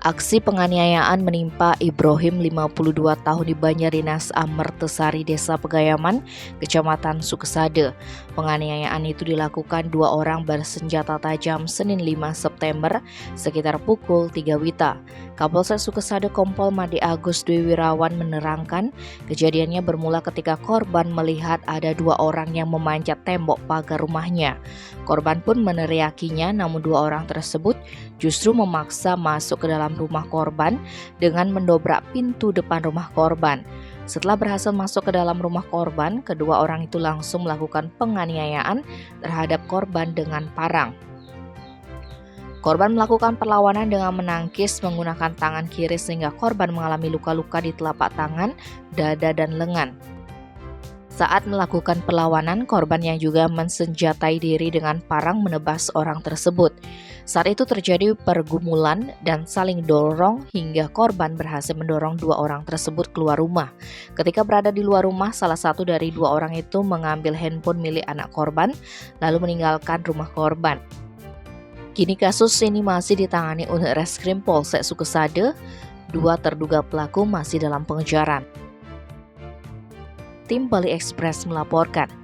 Aksi penganiayaan menimpa Ibrahim 52 tahun di Banjardinas Amertesari Desa Pegayaman, Kecamatan Sukesade. Penganiayaan itu dilakukan dua orang bersenjata tajam Senin 5 September sekitar pukul 3 WITA. Kapolsek Sukesade Kompol Made Agus Dwi Wirawan menerangkan kejadiannya bermula ketika korban melihat ada dua orang yang memanjat tembok pagar rumahnya. Korban pun meneriakinya, namun dua orang tersebut justru memaksa masuk ke dalam rumah korban dengan mendobrak pintu depan rumah korban. Setelah berhasil masuk ke dalam rumah korban, kedua orang itu langsung melakukan penganiayaan terhadap korban dengan parang. Korban melakukan perlawanan dengan menangkis menggunakan tangan kiri sehingga korban mengalami luka-luka di telapak tangan, dada, dan lengan. Saat melakukan perlawanan, korban yang juga mensenjatai diri dengan parang menebas orang tersebut. Saat itu terjadi pergumulan dan saling dorong hingga korban berhasil mendorong dua orang tersebut keluar rumah. Ketika berada di luar rumah, salah satu dari dua orang itu mengambil handphone milik anak korban lalu meninggalkan rumah korban. Kini kasus ini masih ditangani unit Reskrim Polsek Sukesade. Dua terduga pelaku masih dalam pengejaran. Tim Bali Express melaporkan.